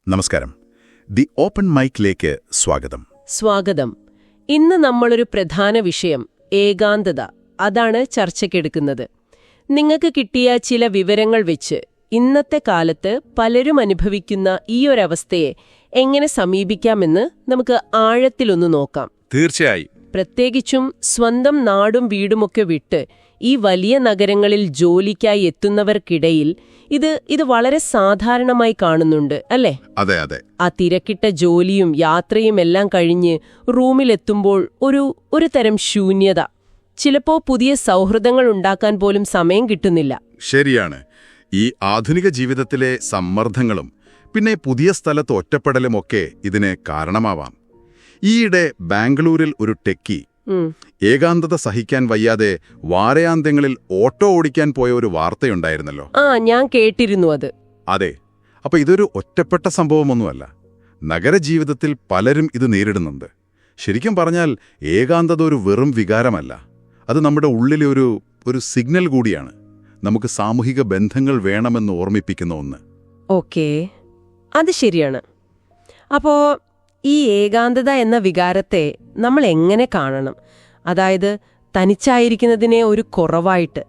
നമസ്കാരം. The open മൈക്കിലേക്ക് സ്വാഗതം. സ്വാഗതം. ഇന്ന് നമ്മളൊരു പ്രധാന വിഷയം ഏകാന്തത അതാണ് ചർച്ചയ്ക്കെടുക്കുന്നത്. നിങ്ങൾക്ക് കിട്ടിയ ചില വിവരങ്ങൾ വെച്ച് ഇന്നത്തെ കാലത്ത് പലരും അനുഭവിക്കുന്ന ഈ ഒരവസ്ഥയെ എങ്ങനെ സമീപിക്കാമെന്ന് നമുക്ക് ആഴത്തിലൊന്ന് നോക്കാം. തീർച്ചയായും. പ്രത്യേകിച്ചും സ്വന്തം നാടും വീടുമൊക്കെ വിട്ട് ഈ വലിയ നഗരങ്ങളിൽ ജോലിക്കായി എത്തുന്നവർക്കിടയിൽ ഇത് വളരെ സാധാരണമായി കാണുന്നുണ്ട്, അല്ലേ? അതെ അതെ. ആ തിരക്കിട്ട ജോലിയും യാത്രയും എല്ലാം കഴിഞ്ഞ് റൂമിലെത്തുമ്പോൾ ഒരു തരം ശൂന്യത. ചിലപ്പോ പുതിയ സൗഹൃദങ്ങൾ ഉണ്ടാക്കാൻ പോലും സമയം കിട്ടുന്നില്ല. ശരിയാണ്. ഈ ആധുനിക ജീവിതത്തിലെ സമ്മർദ്ദങ്ങളും പിന്നെ പുതിയ സ്ഥലത്ത് ഒറ്റപ്പെടലുമൊക്കെ ഇതിന് കാരണമാവാം. ഈയിടെ ബാംഗ്ലൂരിൽ ഒരു ടെക്കി ഏകാന്തത സഹിക്കാൻ വയ്യാതെ വാരാന്ത്യങ്ങളിൽ ഓട്ടോ ഓടിക്കാൻ പോയ ഒരു വാർത്തയുണ്ടായിരുന്നല്ലോ. ഞാൻ കേട്ടിരുന്നു അത്. അതെ. അപ്പൊ ഇതൊരു ഒറ്റപ്പെട്ട സംഭവമൊന്നുമല്ല. നഗരജീവിതത്തിൽ പലരും ഇത് നേരിടുന്നുണ്ട്. ശരിക്കും പറഞ്ഞാൽ ഏകാന്തത ഒരു വെറും വികാരമല്ല, അത് നമ്മുടെ ഉള്ളിലെ ഒരു സിഗ്നൽ കൂടിയാണ്. നമുക്ക് സാമൂഹിക ബന്ധങ്ങൾ വേണമെന്ന് ഓർമ്മിപ്പിക്കുന്ന ഒന്ന്. ഓക്കേ, അത് ശരിയാണ്. അപ്പോ ഈ ഏകാന്തത എന്ന വികാരത്തെ നമ്മൾ എങ്ങനെ കാണണം? അതായത് തനിച്ചായിരിക്കുന്നതിനെ ഒരു കുറവായിട്ട്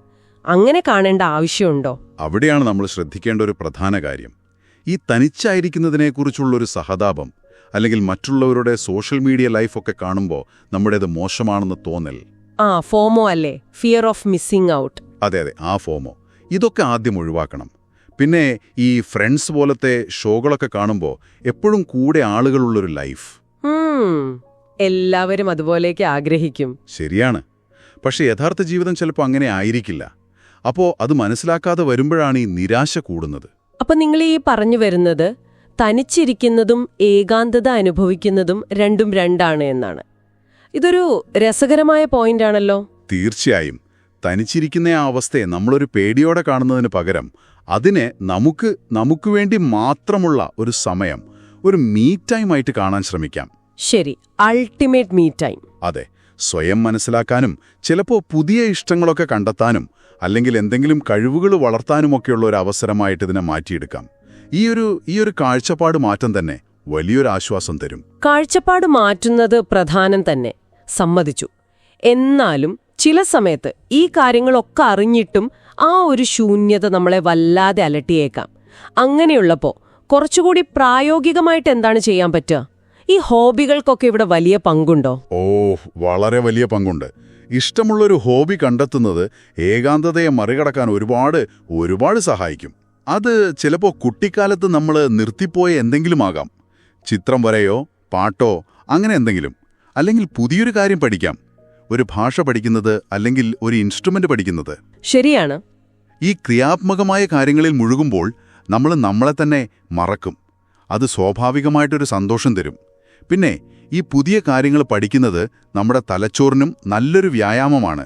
അങ്ങനെ കാണേണ്ട ആവശ്യമുണ്ടോ? അവിടെയാണ് നമ്മൾ ശ്രദ്ധിക്കേണ്ട ഒരു പ്രധാന കാര്യം. ഈ തനിച്ചായിരിക്കുന്നതിനെക്കുറിച്ചുള്ളൊരു സഹതാപം അല്ലെങ്കിൽ മറ്റുള്ളവരുടെ സോഷ്യൽ മീഡിയ ലൈഫൊക്കെ കാണുമ്പോൾ നമ്മുടേത് മോശമാണെന്ന് തോന്നൽ. ഫോമോ അല്ലേ? Fear of missing out. അതെ അതെ, ആ ഫോമോ. ഇതൊക്കെ ആദ്യം ഒഴിവാക്കണം. പിന്നെ ഈ ഫ്രണ്ട്സ് പോലത്തെ ഷോകളൊക്കെ കാണുമ്പോൾ എപ്പോഴും കൂടെ ആളുകളുള്ളൊരു ലൈഫ്. എല്ലാവരും അതുപോലേക്ക് ആഗ്രഹിക്കും. ശരിയാണ്. പക്ഷെ യഥാർത്ഥ ജീവിതം ചിലപ്പോൾ അങ്ങനെ ആയിരിക്കില്ല. അപ്പോൾ അത് മനസ്സിലാക്കാതെ വരുമ്പോഴാണ് ഈ നിരാശ കൂടുന്നത്. അപ്പൊ നിങ്ങൾ ഈ പറഞ്ഞു വരുന്നത് തനിച്ചിരിക്കുന്നതും ഏകാന്തത അനുഭവിക്കുന്നതും രണ്ടും രണ്ടാണ് എന്നാണ്. ഇതൊരു രസകരമായ പോയിന്റാണല്ലോ. തീർച്ചയായും. തനിച്ചിരിക്കുന്ന ആ അവസ്ഥയെ നമ്മളൊരു പേടിയോടെ കാണുന്നതിന് പകരം അതിനെ നമുക്ക് വേണ്ടി മാത്രമുള്ള ഒരു സമയം, ഒരു മീ ടൈം ആയിട്ട് കാണാൻ ശ്രമിക്കാം. ശരി, അൾട്ടിമേറ്റ് മീ ടൈം. അതെ. സ്വയം മനസ്സിലാക്കാനും ചിലപ്പോൾ പുതിയ ഇഷ്ടങ്ങളൊക്കെ കണ്ടെത്താനും അല്ലെങ്കിൽ എന്തെങ്കിലും കഴിവുകൾ വളർത്താനുമൊക്കെയുള്ള ഒരു അവസരമായിട്ട് ഇതിനെ മാറ്റിയെടുക്കാം. ഈ ഒരു കാഴ്ചപ്പാട് മാറ്റം തന്നെ വലിയൊരു ആശ്വാസം തരും. കാഴ്ചപ്പാട് മാറ്റുന്നത് പ്രധാനം തന്നെ, സമ്മതിച്ചു. എന്നാലും ചില സമയത്ത് ഈ കാര്യങ്ങളൊക്കെ അറിഞ്ഞിട്ടും ആ ഒരു ശൂന്യത നമ്മളെ വല്ലാതെ അലട്ടിയേക്കാം. അങ്ങനെയുള്ളപ്പോൾ കുറച്ചുകൂടി പ്രായോഗികമായിട്ട് എന്താണ് ചെയ്യാൻ പറ്റുക? ഈ ഹോബികൾക്കൊക്കെ ഇവിടെ വലിയ പങ്കുണ്ടോ? വളരെ വലിയ പങ്കുണ്ട്. ഇഷ്ടമുള്ളൊരു ഹോബി കണ്ടെത്തുന്നത് ഏകാന്തതയെ മറികടക്കാൻ ഒരുപാട് സഹായിക്കും. അത് ചിലപ്പോൾ കുട്ടിക്കാലത്ത് നമ്മൾ നിർത്തിപ്പോയ എന്തെങ്കിലും ആകാം. ചിത്രം വരയോ പാട്ടോ അങ്ങനെ എന്തെങ്കിലും. അല്ലെങ്കിൽ പുതിയൊരു കാര്യം പഠിക്കാം. ഒരു ഭാഷ പഠിക്കുന്നത് അല്ലെങ്കിൽ ഒരു ഇൻസ്ട്രുമെന്റ് പഠിക്കുന്നത്. ശരിയാണ്. ഈ ക്രിയാത്മകമായ കാര്യങ്ങളിൽ മുഴുകുമ്പോൾ നമ്മൾ നമ്മളെ തന്നെ മറക്കും. അത് സ്വാഭാവികമായിട്ടൊരു സന്തോഷം തരും. പിന്നെ ഈ പുതിയ കാര്യങ്ങൾ പഠിക്കുന്നത് നമ്മുടെ തലച്ചോറിനും നല്ലൊരു വ്യായാമമാണ്.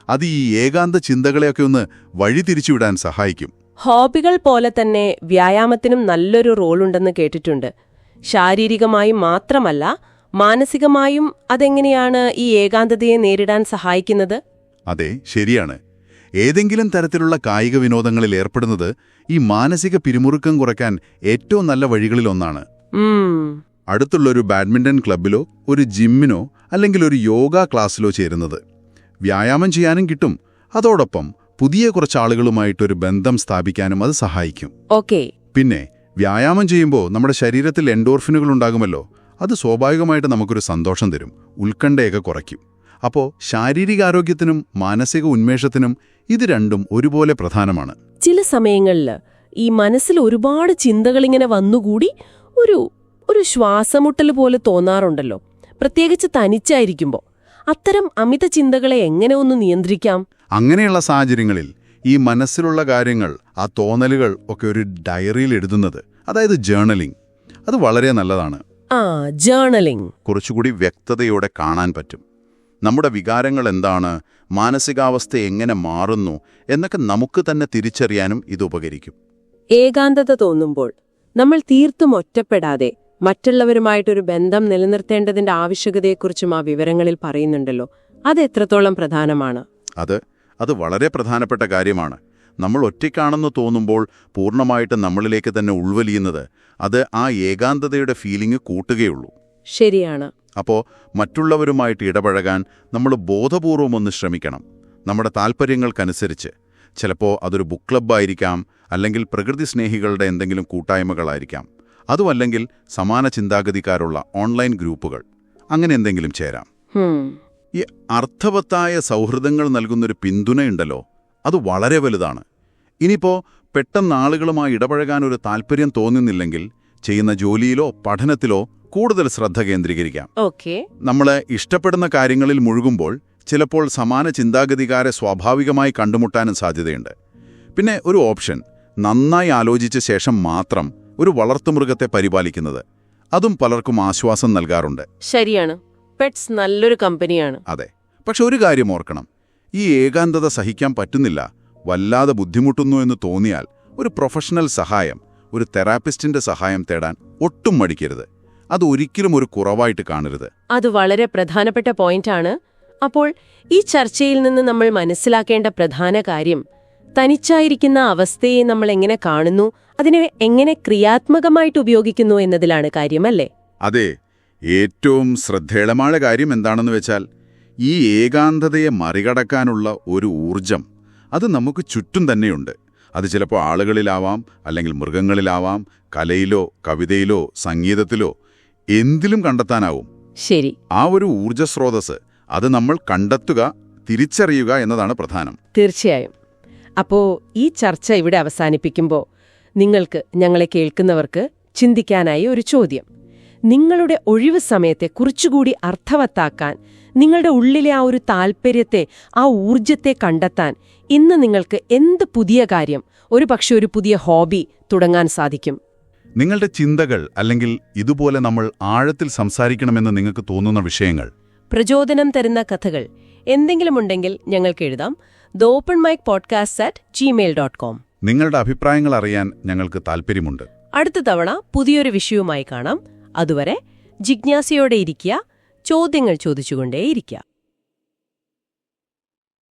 അത് ഈ ഏകാന്ത ചിന്തകളെയൊക്കെ ഒന്ന് വഴിതിരിച്ചുവിടാൻ സഹായിക്കും. ഹോബികൾ പോലെ തന്നെ വ്യായാമത്തിനും നല്ലൊരു റോളുണ്ടെന്ന് കേട്ടിട്ടുണ്ട്. ശാരീരികമായും മാത്രമല്ല, മാനസികമായും അതെങ്ങനെയാണ് ഈ ഏകാന്തതയെ നേരിടാൻ സഹായിക്കുന്നത്? അതെ, ശരിയാണ്. ഏതെങ്കിലും തരത്തിലുള്ള കായിക വിനോദങ്ങളിൽ ഏർപ്പെടുന്നത് ഈ മാനസിക പിരിമുറുക്കം കുറയ്ക്കാൻ ഏറ്റവും നല്ല വഴികളിലൊന്നാണ്. അടുത്തുള്ളൊരു ബാഡ്മിന്റൺ ക്ലബിലോ ഒരു ജിമ്മിനോ അല്ലെങ്കിൽ ഒരു യോഗ ക്ലാസ്സിലോ ചേരുന്നത് വ്യായാമം ചെയ്യാനും കിട്ടും. അതോടൊപ്പം പുതിയ കുറച്ച് ആളുകളുമായിട്ടൊരു ബന്ധം സ്ഥാപിക്കാനും അത് സഹായിക്കും. പിന്നെ വ്യായാമം ചെയ്യുമ്പോൾ നമ്മുടെ ശരീരത്തിൽ എൻഡോർഫിനുകൾ ഉണ്ടാകുമല്ലോ. അത് സ്വാഭാവികമായിട്ട് നമുക്കൊരു സന്തോഷം തരും, ഉത്കണ്ഠയൊക്കെ കുറയ്ക്കും. അപ്പോൾ ശാരീരികാരോഗ്യത്തിനും മാനസിക ഉന്മേഷത്തിനും ഇത് രണ്ടും ഒരുപോലെ പ്രധാനമാണ്. ചില സമയങ്ങളിൽ ഈ മനസ്സിൽ ഒരുപാട് ചിന്തകളിങ്ങനെ വന്നുകൂടി ഒരു ശ്വാസമുട്ടൽ പോലെ തോന്നാറുണ്ടല്ലോ, പ്രത്യേകിച്ച് തനിച്ചായിരിക്കുമ്പോൾ. അത്തരം അമിത ചിന്തകളെ എങ്ങനെ ഒന്ന് നിയന്ത്രിക്കാം? അങ്ങനെയുള്ള സാഹചര്യങ്ങളിൽ ഈ മനസ്സിലുള്ള കാര്യങ്ങൾ, ആ തോന്നലുകൾ ഒക്കെ ഒരു ഡയറിയിൽ എഴുതുന്നത്, അതായത് ജേർണലിംഗ്, അത് വളരെ നല്ലതാണ്. ജേർണലിംഗ് കുറച്ചുകൂടി വ്യക്തതയോടെ കാണാൻ പറ്റും. നമ്മുടെ വികാരങ്ങൾ എന്താണ്, മാനസികാവസ്ഥ എങ്ങനെ മാറുന്നു എന്നൊക്കെ നമുക്ക് തന്നെ തിരിച്ചറിയാനും ഇത് ഉപകരിക്കും. ഏകാന്തത തോന്നുമ്പോൾ നമ്മൾ തീർത്തും ഒറ്റപ്പെടാതെ മറ്റുള്ളവരുമായിട്ടൊരു ബന്ധം നിലനിർത്തേണ്ടതിന്റെ ആവശ്യകതയെക്കുറിച്ചും ആ വിവരങ്ങളിൽ പറയുന്നുണ്ടല്ലോ. അത് എത്രത്തോളം പ്രധാനമാണ്? അത് വളരെ പ്രധാനപ്പെട്ട കാര്യമാണ്. നമ്മൾ ഒറ്റയ്ക്കാണെന്ന് തോന്നുമ്പോൾ പൂർണ്ണമായിട്ട് നമ്മളിലേക്ക് തന്നെ ഉൾവലിയുന്നത് അത് ആ ഏകാന്തതയുടെ ഫീലിംഗ് കൂട്ടുകയുള്ളൂ. ശരിയാണ്. അപ്പോൾ മറ്റുള്ളവരുമായിട്ട് ഇടപഴകാൻ നമ്മൾ ബോധപൂർവം ഒന്ന് ശ്രമിക്കണം. നമ്മുടെ താൽപ്പര്യങ്ങൾക്കനുസരിച്ച്. ചിലപ്പോൾ അതൊരു ബുക്ക് ക്ലബ്ബായിരിക്കാം, അല്ലെങ്കിൽ പ്രകൃതി സ്നേഹികളുടെ എന്തെങ്കിലും കൂട്ടായ്മകളായിരിക്കാം. അതുമല്ലെങ്കിൽ സമാന ചിന്താഗതിക്കാരുള്ള ഓൺലൈൻ ഗ്രൂപ്പുകൾ, അങ്ങനെ എന്തെങ്കിലും ചേരാം. ഈ അർത്ഥവത്തായ സൗഹൃദങ്ങൾ നൽകുന്നൊരു പിന്തുണയുണ്ടല്ലോ, അത് വളരെ വലുതാണ്. ഇനിയിപ്പോൾ പെട്ടെന്ന് ആളുകളുമായി ഇടപഴകാൻ ഒരു താൽപ്പര്യം തോന്നുന്നില്ലെങ്കിൽ ചെയ്യുന്ന ജോലിയിലോ പഠനത്തിലോ കൂടുതൽ ശ്രദ്ധ കേന്ദ്രീകരിക്കാം. നമ്മളെ ഇഷ്ടപ്പെടുന്ന കാര്യങ്ങളിൽ മുഴുകുമ്പോൾ ചിലപ്പോൾ സമാന ചിന്താഗതിക്കാരെ സ്വാഭാവികമായി കണ്ടുമുട്ടാനും സാധ്യതയുണ്ട്. പിന്നെ ഒരു ഓപ്ഷൻ, നന്നായി ആലോചിച്ച ശേഷം മാത്രം ഒരു വളർത്തുമൃഗത്തെ പരിപാലിക്കുന്നത്. അതും പലർക്കും ആശ്വാസം നൽകാറുണ്ട്. ശരിയാണ്, പെറ്റ്സ് നല്ലൊരു കമ്പനിയാണ്. അതെ. പക്ഷെ ഒരു കാര്യം ഓർക്കണം, ഈ ഏകാന്തത സഹിക്കാൻ പറ്റുന്നില്ല, വല്ലാതെ ബുദ്ധിമുട്ടുന്നു എന്ന് തോന്നിയാൽ ഒരു പ്രൊഫഷണൽ സഹായം, ഒരു തെറാപ്പിസ്റ്റിന്റെ സഹായം തേടാൻ ഒട്ടും മടിക്കരുത്. അത് ഒരിക്കലും ഒരു കുറവായിട്ട് കാണരുത്. അത് വളരെ പ്രധാനപ്പെട്ട പോയിന്റാണ്. അപ്പോൾ ഈ ചർച്ചയിൽ നിന്ന് നമ്മൾ മനസ്സിലാക്കേണ്ട പ്രധാന കാര്യം, തനിച്ചായിരിക്കുന്ന അവസ്ഥയെ നമ്മൾ എങ്ങനെ കാണുന്നു, അതിനെ എങ്ങനെ ക്രിയാത്മകമായിട്ട് ഉപയോഗിക്കുന്നു എന്നതിലാണ് കാര്യമല്ലേ? അതെ. ഏറ്റവും ശ്രദ്ധേയമായ കാര്യം എന്താണെന്ന് വെച്ചാൽ, ഈ ഏകാന്തതയെ മറികടക്കാനുള്ള ഒരു ഊർജം അത് നമുക്ക് ചുറ്റും തന്നെയുണ്ട്. അത് ചിലപ്പോൾ ആളുകളിലാവാം, അല്ലെങ്കിൽ മൃഗങ്ങളിലാവാം, കലയിലോ കവിതയിലോ സംഗീതത്തിലോ എന്തിലും കണ്ടെത്താനാവും. ശരി. ആ ഒരു ഊർജസ്രോതസ് അത് നമ്മൾ കണ്ടെത്തുക, തിരിച്ചറിയുക എന്നതാണ് പ്രധാനം. തീർച്ചയായും. അപ്പോൾ ഈ ചർച്ച ഇവിടെ അവസാനിപ്പിക്കുമ്പോൾ നിങ്ങൾക്ക്, ഞങ്ങളെ കേൾക്കുന്നവർക്ക് ചിന്തിക്കാനായി ഒരു ചോദ്യം. നിങ്ങളുടെ ഒഴിവ് സമയത്തെ കുറച്ചുകൂടി അർത്ഥവത്താക്കാൻ, നിങ്ങളുടെ ഉള്ളിലെ ആ ഒരു താൽപ്പര്യത്തെ, ആ ഊർജത്തെ കണ്ടെത്താൻ ഇന്ന് നിങ്ങൾക്ക് എന്ത് പുതിയ കാര്യം, ഒരുപക്ഷെ ഒരു പുതിയ ഹോബി തുടങ്ങാൻ സാധിക്കും? നിങ്ങളുടെ ചിന്തകൾ, അല്ലെങ്കിൽ ഇതുപോലെ നമ്മൾ ആഴത്തിൽ സംസാരിക്കണമെന്ന് നിങ്ങൾക്ക് തോന്നുന്ന വിഷയങ്ങൾ, പ്രചോദനം തരുന്ന കഥകൾ എന്തെങ്കിലുമുണ്ടെങ്കിൽ ഞങ്ങൾക്ക് എഴുതാം. The Open Mic Podcast@gmail.com. നിങ്ങളുടെ അഭിപ്രായങ്ങൾ അറിയാൻ ഞങ്ങൾക്ക് താൽപ്പര്യമുണ്ട്. അടുത്ത തവണ പുതിയൊരു വിഷയവുമായി കാണാം. അതുവരെ ജിജ്ഞാസയോടെ ഇരിക്കുക, ചോദ്യങ്ങൾ ചോദിച്ചുകൊണ്ടേയിരിക്കുക.